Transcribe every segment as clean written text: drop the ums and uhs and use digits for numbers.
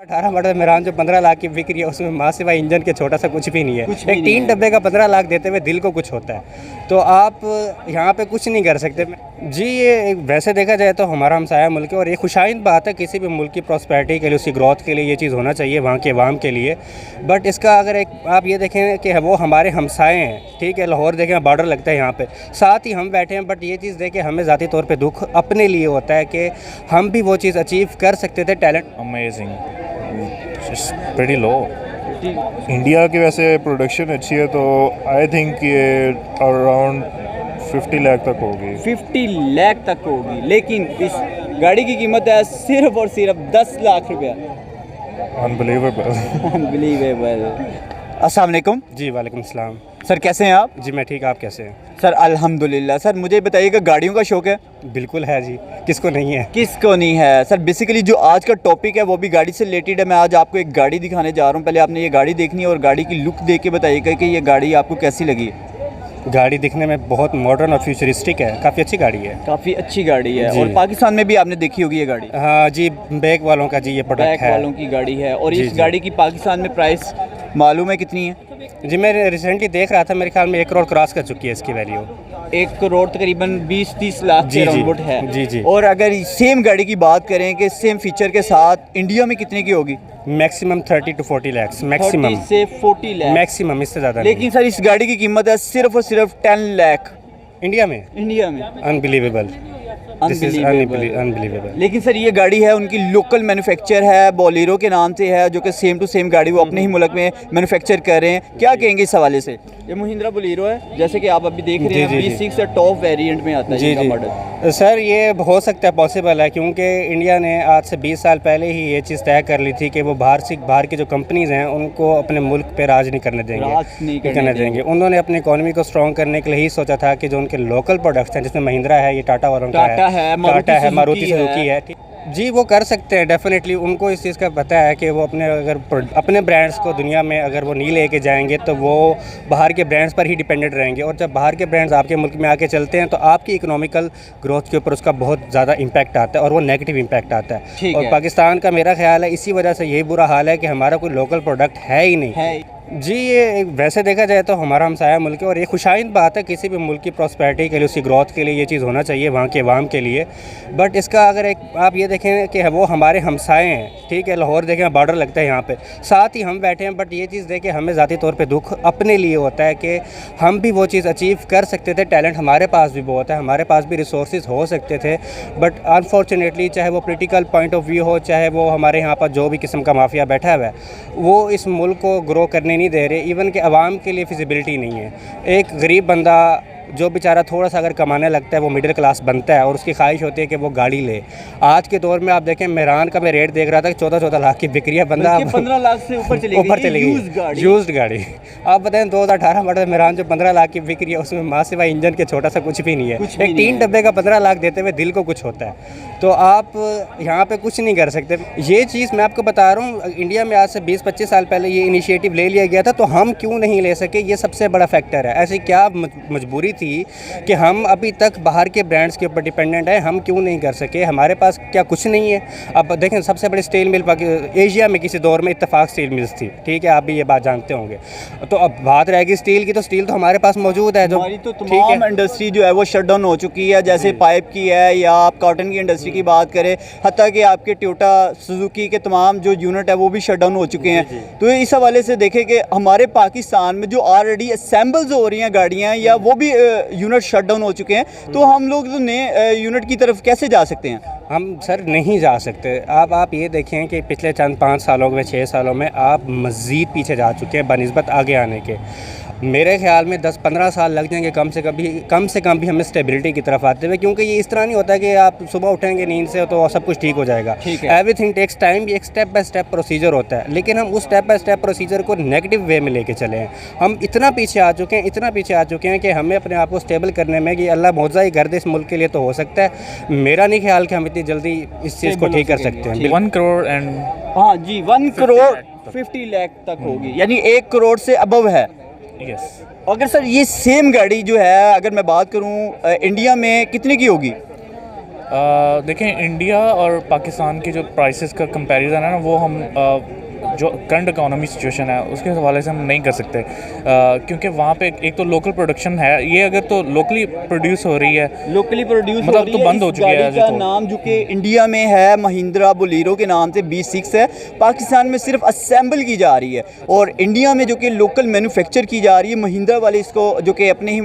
18 model Mehran जो 15 लाख की बिक रही है उसमें माँ सिवाय इंजन के छोटा सा कुछ भी नहीं है। एक 3 डब्बे का 15 लाख देते हुए दिल को कुछ होता है। तो आप यहाँ पे कुछ नहीं कर सकते जी। ये वैसे देखा जाए तो हमारा हमसाया मुल्क है और ये खुशाइंद बात है किसी भी मुल्क की प्रॉस्पेरिटी के लिए, उसकी ग्रोथ के लिए ये चीज़ होना चाहिए वहाँ के अवाम के लिए। बट इसका अगर एक आप ये देखें कि वो हमारे हमसाए हैं, ठीक है, लाहौर देखें बॉर्डर लगता है यहाँ पे, साथ ही हम बैठे हैं। बट ये चीज़ देखें हमें ज़ाती तौर पे दुख अपने लिए होता है कि हम भी वो चीज़ अचीव कर सकते थे। टैलेंट अमेजिंग, प्रीटी लो। इंडिया की वैसे प्रोडक्शन अच्छी है तो आई थिंक ये अराउंड 50 लाख तक होगी। 50 लाख तक होगी, लेकिन इस गाड़ी की कीमत है सिर्फ और सिर्फ 10 लाख रुपया। अनबिलीवेबल। अस्सलाम वालेकुम जी। वालेकुम अस्सलाम सर, कैसे हैं आप? जी मैं ठीक, आप कैसे हैं? सर अल्हम्दुलिल्लाह। सर मुझे बताइएगा, गाड़ियों का शौक है? बिल्कुल है जी, किसको नहीं है। किसको नहीं है सर। बेसिकली जो आज का टॉपिक है वो भी गाड़ी से रिलेटेड है। मैं आज आपको एक गाड़ी दिखाने जा रहा हूँ। पहले आपने ये गाड़ी देखनी है और गाड़ी की लुक देख के बताइएगा कि ये गाड़ी आपको कैसी लगी। गाड़ी दिखने में बहुत मॉडर्न और फ्यूचरिस्टिक है, काफ़ी अच्छी गाड़ी है। काफ़ी अच्छी गाड़ी है जी। और पाकिस्तान में भी आपने देखी होगी ये गाड़ी। हाँ जी, बैक वालों का जी ये प्रोडक्ट बैक है। वालों की गाड़ी है। और जी, इस जी। गाड़ी की पाकिस्तान में प्राइस मालूम है कितनी है? जी मैं रिसेंटली देख रहा था, मेरे ख्याल में 1 करोड़ क्रॉस कर चुकी है इसकी वैल्यू। 1 करोड़ तकरीबन 20-30 लाख जी, के जी। राउंड है। जी, जी। और अगर सेम गाड़ी की बात करें कि सेम फीचर के साथ इंडिया में कितने की होगी? Maximum 30 to 40 lakh maximum. 30 से 40 लाख मैक्सिमम, इससे ज़्यादा लेकिन सर इस गाड़ी की कीमत है सिर्फ और सिर्फ 10 लाख इंडिया में। इंडिया में। Unbelievable, this is unbelievable. लेकिन सर ये गाड़ी है उनकी लोकल मैन्युफैक्चर है, बोलेरो के नाम से है, जो कि सेम टू सेम गाड़ी वो अपने ही मुल्क में मैन्युफैक्चर कर रहे हैं। क्या कहेंगे इस हवाले से? ये महिंद्रा बोलेरो है, जैसे कि आप अभी देख रहे हैं। जी, जी। V6 से टॉप वेरिएंट में आता है जी इनका जी मॉडल। सर ये हो सकता है, पॉसिबल है, क्योंकि इंडिया ने आज से 20 साल पहले ही ये चीज़ तय कर ली थी कि वो बाहर की जो कंपनीज़ हैं उनको अपने मुल्क पे राज नहीं करने देंगे, राज नहीं करने देंगे। उन्होंने अपनी इकोनॉमी को स्ट्रॉन्ग करने के लिए ही सोचा था कि जो उनके लोकल प्रोडक्ट्स हैं, जिसमें महिंद्रा है, ये टाटा वालों का टाटा है, मारुति सुजुकी है, जी वो कर सकते हैं डेफिनेटली। उनको इस चीज़ का पता है कि वो अपने ब्रांड्स को दुनिया में अगर वो नहीं लेके जाएंगे तो वो बाहर के ब्रांड्स पर ही डिपेंडेंट रहेंगे। और जब बाहर के ब्रांड्स आपके मुल्क में आके चलते हैं तो आपकी इकोनॉमिकल ग्रोथ के ऊपर उसका बहुत ज़्यादा इम्पैक्ट आता है और वो नेगेटिव इम्पैक्ट आता है। और पाकिस्तान का मेरा ख्याल है इसी वजह से यही बुरा हाल है कि हमारा कोई लोकल प्रोडक्ट है ही नहीं है। जी ये वैसे देखा जाए तो हमारा हमसाया मुल्क है और ये खुशाइंद बात है किसी भी मुल्क की प्रॉस्पेरिटी के लिए, उसकी ग्रोथ के लिए ये चीज़ होना चाहिए वहाँ के अवाम के लिए। बट इसका अगर एक आप ये देखें कि वो हमारे हमसाए हैं, ठीक है, लाहौर देखें बॉर्डर लगता है यहाँ पे, साथ ही हम बैठे हैं। बट ये चीज़ देखें हमें ज़ाती तौर पे दुख अपने लिए होता है कि हम भी वो चीज़ अचीव कर सकते थे। टैलेंट हमारे पास भी बहुत है, हमारे पास भी रिसोर्स हो सकते थे। बट अनफॉर्चुनेटली चाहे वो पोलिटिकल पॉइंट ऑफ व्यू हो, चाहे वो हमारे यहाँ पर जो भी किस्म का माफिया बैठा हुआ है, वो इस मुल्क को ग्रो करने नहीं दे रहे। इवन के अवाम के लिए फिजिबिलिटी नहीं है। एक गरीब बंदा जो बेचारा थोड़ा सा अगर कमाने लगता है वो मिडिल क्लास बनता है और उसकी ख्वाहिश होती है कि वो गाड़ी ले। आज के दौर में आप देखें मेरान का मैं रेट देख रहा था कि 14 लाख की बिक्री है, बंदा 15 लाख से ऊपर चली गई यूज्ड गाड़ी। आप बताएं 2018 मॉडल मेरान जो 15 लाख की बिक्री है उसमें माँ सिवाय इंजन के छोटा सा कुछ भी नहीं है। एक 3 डब्बे का 15 लाख देते हुए दिल को कुछ होता है। तो आप यहाँ पे कुछ नहीं कर सकते। ये चीज़ मैं आपको बता रहा हूँ, इंडिया में आज से 20-25 साल पहले ये इनिशिएटिव ले लिया गया था तो हम क्यों नहीं ले सके, ये सबसे बड़ा फैक्टर है। ऐसी क्या मजबूरी थी कि हम अभी तक बाहर के ब्रांड्स के ऊपर डिपेंडेंट हैं, हम क्यों नहीं कर सके? हमारे पास क्या कुछ नहीं है? अब देखें सबसे बड़ी स्टील मिल एशिया में किसी दौर में इत्तेफाक स्टील मिल्स थी, ठीक है, आप भी ये बात जानते होंगे। तो अब बात रहेगी स्टील की, तो स्टील तो हमारे पास मौजूद है। जो हमारी तो तमाम इंडस्ट्री जो है वो शट डाउन हो चुकी है, जैसे पाइप की है या आप कॉटन की इंडस्ट्री की बात करें, हत्ता कि आपके टोयोटा सुजुकी के तमाम जो यूनिट है वो भी शट डाउन हो चुके हैं। तो इस हवाले से देखें कि हमारे पाकिस्तान में जो ऑलरेडी असेंबल्स हो रही हैं गाड़ियाँ या वो भी यूनिट शट डाउन हो चुके हैं, तो हम लोग तो नए यूनिट की तरफ कैसे जा सकते हैं? हम सर नहीं जा सकते। आप ये देखें कि पिछले चंद 5 सालों में 6 सालों में आप मज़ीद पीछे जा चुके हैं बनिस्बत आगे आने के। मेरे ख्याल में 10-15 साल लग जाएंगे कम से कम भी हमें स्टेबिलिटी की तरफ आते हुए, क्योंकि ये इस तरह नहीं होता कि आप सुबह उठेंगे नींद से तो सब कुछ ठीक हो जाएगा। एवरीथिंग टेक्स टाइम, एक स्टेप बाय स्टेप प्रोसीजर होता है। लेकिन हम उस स्टेप बाय स्टेप प्रोसीजर को नेगेटिव वे में लेके चले हैं। हम इतना पीछे आ चुके हैं कि हमें अपने आप को स्टेबल करने में कि अल्लाह मौजा ही कर दे इस मुल्क के लिए तो हो सकता है। मेरा नहीं ख्याल कि हम इतनी जल्दी इस चीज़ को ठीक कर सकते हैं। 1 करोड़ एंड हाँ जी 1 करोड़ 50 लाख तक होगी, यानी 1 करोड़ से अबव है। यस। अगर सर ये सेम गाड़ी जो है अगर मैं बात करूं इंडिया में कितने की होगी? देखें, इंडिया और पाकिस्तान की जो प्राइसेस का कंपैरिजन है ना, वो हम जो करंट इकोनॉमी सिचुएशन है उसके हवाले से हम नहीं कर सकते, क्योंकि वहाँ पे एक तो लोकल प्रोडक्शन है, ये अगर तो लोकली प्रोड्यूस हो रही है, लोकली प्रोड्यूस मतलब हो रही तो है। बंद हो इस चुकी है गाड़ी आज का तो। नाम जो कि इंडिया में है महिंद्रा बोलेरो के नाम से B6 है, पाकिस्तान में सिर्फ असेंबल की जा रही है, और इंडिया में जो कि लोकल मैन्युफैक्चर की जा रही है, महिंद्रा वाले इसको जो कि अपने ही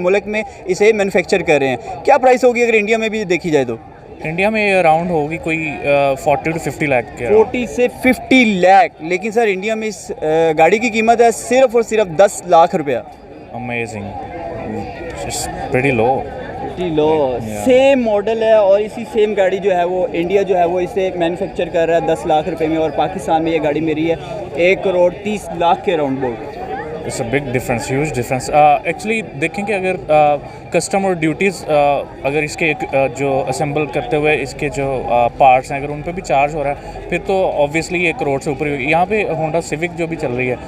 मुल्क में इसे मैन्युफैक्चर कर रहे हैं। क्या प्राइस होगी अगर इंडिया में भी देखी जाए तो? इंडिया में अराउंड होगी कोई 40 to 50 लाख के 40 से 50 लाख, लेकिन सर इंडिया में इस गाड़ी की कीमत है सिर्फ और सिर्फ 10 लाख रुपया। अमेजिंग, प्रीटी लो। लो सेम मॉडल है और इसी सेम गाड़ी जो है वो इंडिया जो है वो इसे मैन्युफैक्चर कर रहा है 10 लाख रुपए में, और पाकिस्तान में ये गाड़ी मेरी है 1 करोड़ 30 लाख के round board. It's a big difference, huge difference. Actually देखें कि अगर कस्टम और ड्यूटीज़ अगर इसके जो असेंबल करते हुए इसके जो पार्ट्स हैं अगर उन पे भी चार्ज हो रहा है, फिर तो ऑब्वियसली 1 करोड़ से ऊपर ही होगी। यहाँ पे होंडा सिविक जो भी चल रही है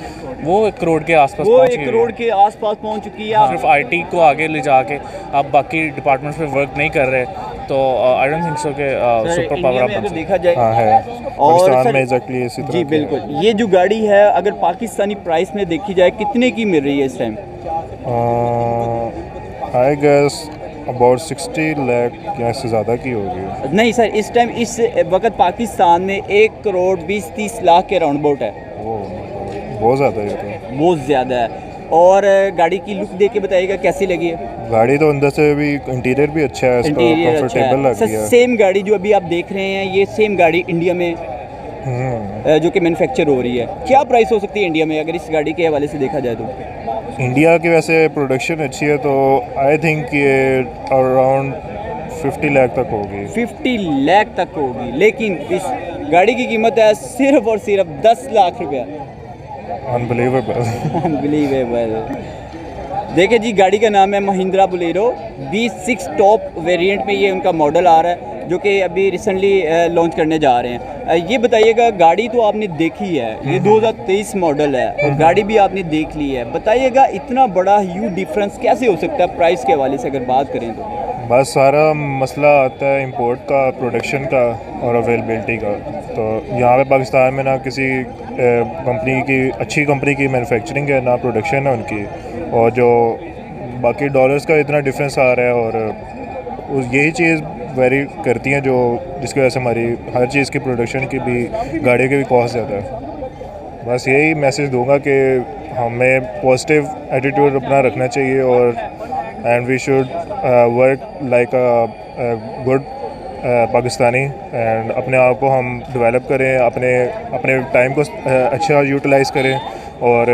वो 1 करोड़ के आसपास वो पहुँच 1 गई करोड़ है। के आसपास पहुंच चुकी है। सिर्फ आईटी को आगे ले जाके आप बाकी डिपार्टमेंट्स पे वर्क नहीं कर रहे, तो आई डोंट थिंक सो कि सुपर इंडिया पावर में आप अगर देखा जाए हाँ है, और पाकिस्तान सर में एग्जैक्टली इसी तरह जी की है। बिल्कुल, ये जो गाड़ी है अगर पाकिस्तानी प्राइस में देखी जाए कितने की मिल रही है इस time? I guess about 60 lakh या इससे ज़्यादा की होगी। नहीं सर, इस टाइम इस वक्त पाकिस्तान में 1 करोड़ 20-30 लाख के राउंड अबाउट है। वो बहुत ज़्यादा है ये तो। बहुत ज़्यादा है। और गाड़ी की लुक देख के बताइएगा कैसी लगी है? गाड़ी तो अंदर से भी इंटीरियर भी अच्छा है, इसका इंटीरियर अच्छा कंफर्टेबल है लग सर। रही है। सेम गाड़ी जो अभी आप देख रहे हैं ये सेम गाड़ी इंडिया में जो कि मैन्युफैक्चर हो रही है, क्या प्राइस हो सकती है इंडिया में अगर इस गाड़ी के हवाले से देखा जाए तो? इंडिया की वैसे प्रोडक्शन अच्छी है तो आई थिंक ये अराउंड 50 लाख तक होगी। 50 लाख तक होगी, लेकिन इस गाड़ी की कीमत है सिर्फ और सिर्फ 10 लाख रुपया। अनबिलीवेबल। अनबिलीवेबल। देखिए जी, गाड़ी का नाम है Mahindra Bolero B6 top variant में ये उनका मॉडल आ रहा है जो कि अभी रिसेंटली लॉन्च करने जा रहे हैं। ये बताइएगा, गाड़ी तो आपने देखी है, ये 2023 मॉडल है और गाड़ी भी आपने देख ली है, बताइएगा इतना बड़ा ह्यूज डिफरेंस कैसे हो सकता है प्राइस के हवाले से अगर बात करें तो? बस सारा मसला आता है इंपोर्ट का, प्रोडक्शन का और अवेलेबिलिटी का। तो यहाँ पे पाकिस्तान में ना किसी कंपनी की अच्छी कंपनी की मैन्युफैक्चरिंग है ना प्रोडक्शन है उनकी, और जो बाकी डॉलर्स का इतना डिफरेंस आ रहा है, और यही चीज़ वेरी करती हैं जो जिसकी वजह से हमारी हर चीज़ की प्रोडक्शन की भी, गाड़ी की भी कॉस्ट ज़्यादा है। बस यही मैसेज दूंगा कि हमें पॉजिटिव एटीट्यूड अपना रखना चाहिए और and we should work like a good Pakistani, and अपने आप को हम डेवलप करें, अपने टाइम को अच्छा यूटिलाइज़ करें। और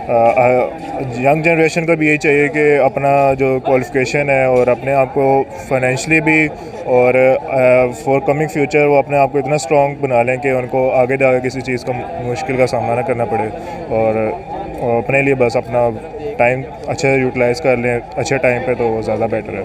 यंग जनरेशन को भी यही चाहिए कि अपना जो क्वालिफ़िकेशन है और अपने आप को फाइनेंशियली भी और फॉर कमिंग फ्यूचर वो अपने आप को इतना स्ट्रॉन्ग बना लें कि उनको आगे जाकर किसी चीज़ का मुश्किल का सामना ना करना पड़े, और अपने लिए बस अपना टाइम अच्छा यूटिलाइज़ कर लें अच्छे टाइम पे, तो वो ज़्यादा बेटर है।